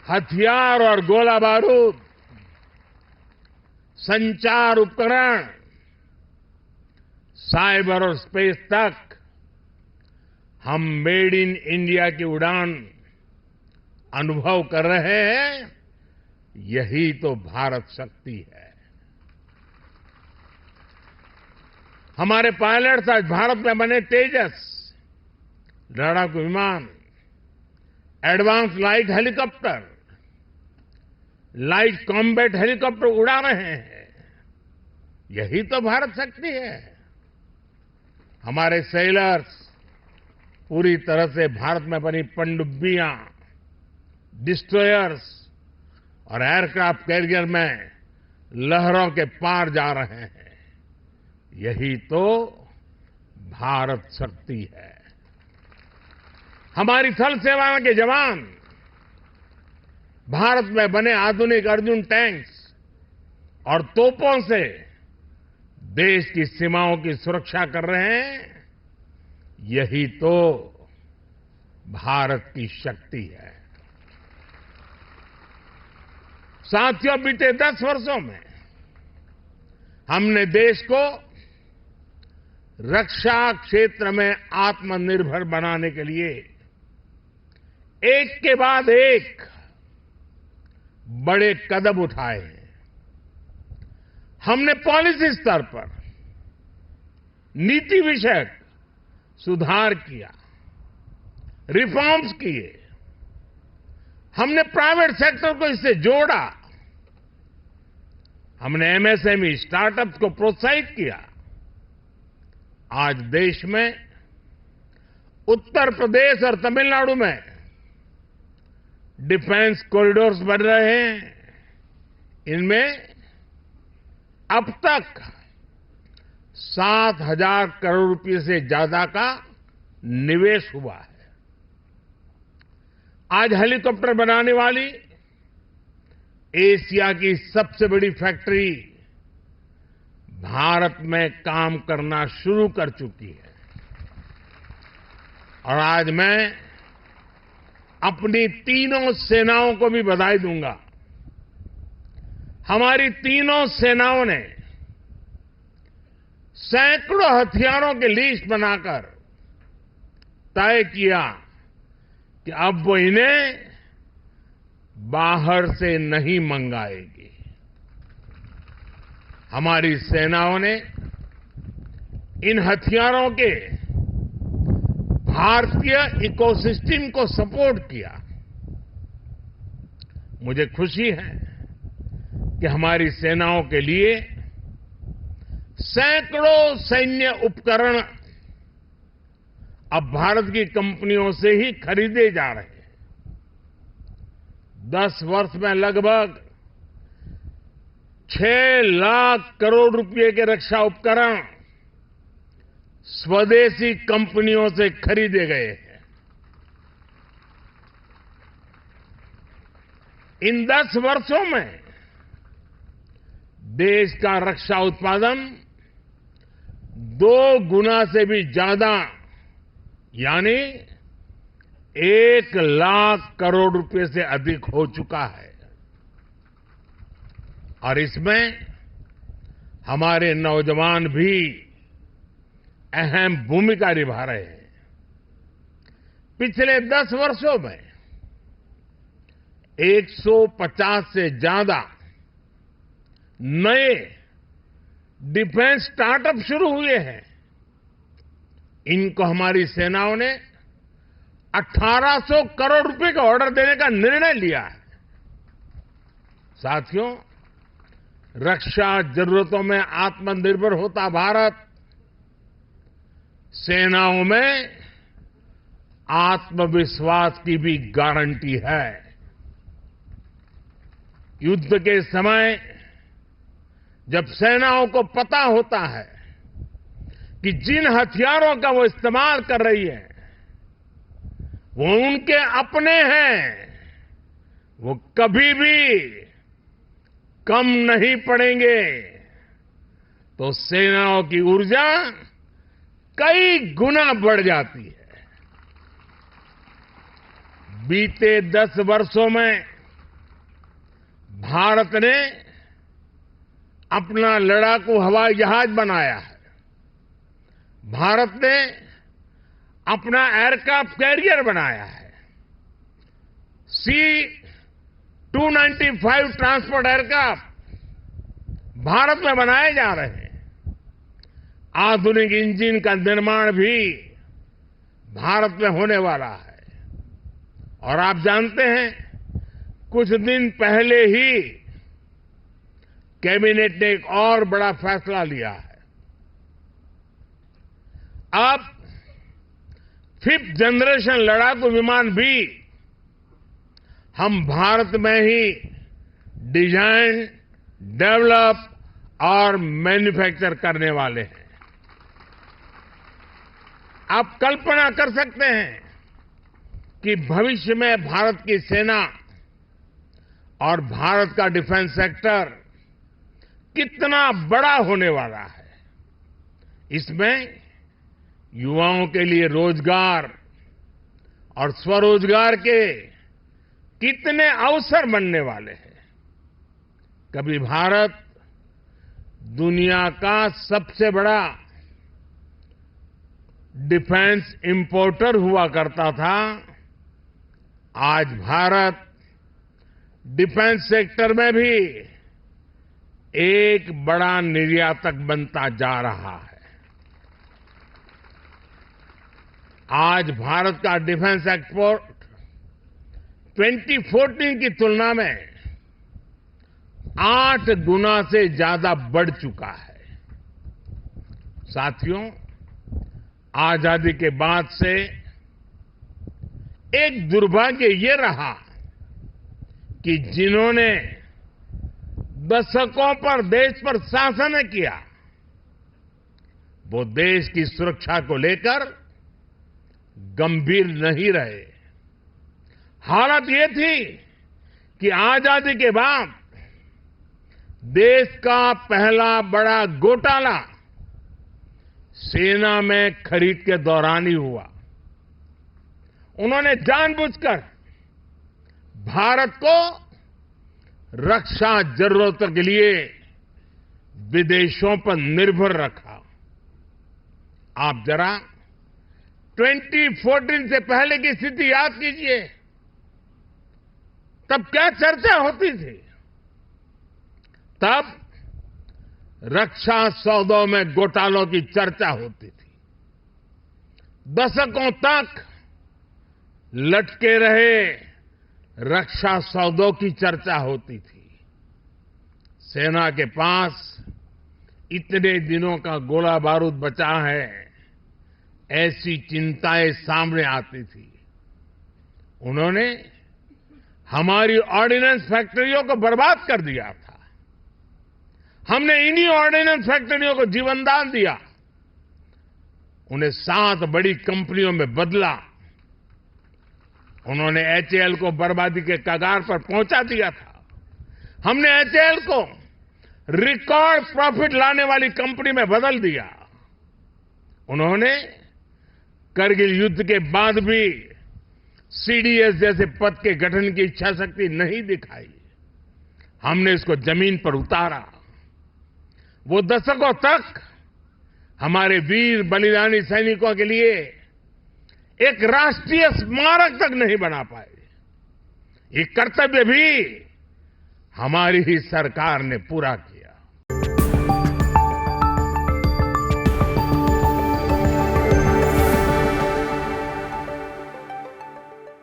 हथियार और गोला बारूद, संचार उपकरण, साइबर और स्पेस तक हम मेड इन इंडिया की उड़ान अनुभव कर रहे हैं। यही तो भारत शक्ति है। हमारे पायलट्स आज भारत में बने तेजस लड़ाकू विमान, advance light helicopter, light combat helicopter उड़ा रहे हैं। यही तो भारत शक्ति है। हमारे सेलर्स पूरी तरह से भारत में बनी पनडुब्बियां, डिस्ट्रॉयर्स और एयरक्राफ्ट कैरियर में लहरों के पार जा रहे हैं। यही तो भारत शक्ति है। हमारी थल सेना के जवान भारत में बने आधुनिक अर्जुन टैंक्स और तोपों से देश की सीमाओं की सुरक्षा कर रहे हैं। यही तो भारत की शक्ति है। साथियों, बीते 10 वर्षों में हमने देश को रक्षा क्षेत्र में आत्मनिर्भर बनाने के लिए एक के बाद एक बड़े कदम उठाए हैं। हमने पॉलिसी स्तर पर नीति विषयक सुधार किया, रिफॉर्म्स किए। हमने प्राइवेट सेक्टर को इससे जोड़ा। हमने एमएसएमई स्टार्टअप्स को प्रोत्साहित किया। आज देश में उत्तर प्रदेश और तमिलनाडु में डिफेंस कॉरिडोर्स बन रहे हैं। इनमें अब तक 7,000 करोड़ रुपए से ज्यादा का निवेश हुआ है। आज हेलीकॉप्टर बनाने वाली एशिया की सबसे बड़ी फैक्ट्री भारत में काम करना शुरू कर चुकी है। और आज मैं अपनी तीनों सेनाओं को भी बधाई दूंगा। हमारी तीनों सेनाओं ने सैकड़ों हथियारों की लिस्ट बनाकर तय किया कि अब वो इन्हें बाहर से नहीं मंगाएगी। हमारी सेनाओं ने इन हथियारों के भारतीय इकोसिस्टम को सपोर्ट किया। मुझे खुशी है कि हमारी सेनाओं के लिए सैकड़ों सैन्य उपकरण अब भारत की कंपनियों से ही खरीदे जा रहे हैं। 10 वर्ष में लगभग 6 लाख करोड़ रुपए के रक्षा उपकरण स्वदेशी कंपनियों से खरीदे गए हैं। इन 10 वर्षों में देश का रक्षा उत्पादन 2 गुना से भी ज्यादा यानी 1 लाख करोड़ रुपए से अधिक हो चुका है। और इसमें हमारे नौजवान भी अहम भूमिका निभा रहे हैं। पिछले 10 वर्षों में 150 से ज्यादा नए डिफेंस स्टार्टअप शुरू हुए हैं। इनको हमारी सेनाओं ने 1800 करोड़ रुपए का ऑर्डर देने का निर्णय लिया है। साथियों, रक्षा जरूरतों में आत्मनिर्भर होता भारत सेनाओं में आत्मविश्वास की भी गारंटी है। युद्ध के समय जब सेनाओं को पता होता है कि जिन हथियारों का वो इस्तेमाल कर रही है वो उनके अपने हैं, वो कभी भी कम नहीं पड़ेंगे, तो सेनाओं की ऊर्जा कई गुना बढ़ जाती है। बीते 10 वर्षों में भारत ने अपना लड़ाकू हवाई जहाज बनाया है। भारत ने अपना एयरक्राफ्ट कैरियर बनाया है। C-295 ट्रांसपोर्ट एयरक्राफ्ट भारत में बनाए जा रहे हैं। आधुनिक इंजन का निर्माण भी भारत में होने वाला है। और आप जानते हैं, कुछ दिन पहले ही कैबिनेट ने एक और बड़ा फैसला लिया है। अब 5th जनरेशन लड़ाकू विमान भी हम भारत में ही डिजाइन, डेवलप और मैन्युफैक्चर करने वाले हैं। आप कल्पना कर सकते हैं कि भविष्य में भारत की सेना और भारत का डिफेंस सेक्टर कितना बड़ा होने वाला है। इसमें युवाओं के लिए रोजगार और स्वरोजगार के कितने अवसर बनने वाले हैं। कभी भारत दुनिया का सबसे बड़ा डिफेंस इंपोर्टर हुआ करता था। आज भारत डिफेंस सेक्टर में भी एक बड़ा निर्यातक बनता जा रहा है। आज भारत का डिफेंस एक्सपोर्ट 2014 की तुलना में 8 गुना से ज्यादा बढ़ चुका है। साथियों, आजादी के बाद से एक दुर्भाग्य ये रहा कि जिन्होंने दशकों पर देश पर शासन किया, वो देश की सुरक्षा को लेकर गंभीर नहीं रहे। हालत ये थी कि आजादी के बाद देश का पहला बड़ा घोटाला सेना में खरीद के दौरान ही हुआ। उन्होंने जानबूझकर भारत को रक्षा जरूरतों के लिए विदेशों पर निर्भर रखा। आप जरा 2014 से पहले की स्थिति याद कीजिए। तब क्या चर्चा होती थी? तब रक्षा सौदों में घोटालों की चर्चा होती थी। दशकों तक लटके रहे रक्षा सौदों की चर्चा होती थी। सेना के पास इतने दिनों का गोला बारूद बचा है, ऐसी चिंताएं सामने आती थी। उन्होंने हमारी ऑर्डिनेंस फैक्ट्रियों को बर्बाद कर दिया था। हमने इन्हीं ऑर्डिनेंस फैक्ट्रियों को जीवनदान दिया, उन्हें 7 बड़ी कंपनियों में बदला। उन्होंने HAL को बर्बादी के कगार पर पहुंचा दिया था। हमने HAL को रिकॉर्ड प्रॉफिट लाने वाली कंपनी में बदल दिया। उन्होंने करगिल युद्ध के बाद भी CDS जैसे पद के गठन की इच्छा शक्ति नहीं दिखाई। हमने इसको जमीन पर उतारा। वो दशकों तक हमारे वीर बलिदानी सैनिकों के लिए एक राष्ट्रीय स्मारक तक नहीं बना पाए। ये कर्तव्य भी हमारी ही सरकार ने पूरा किया।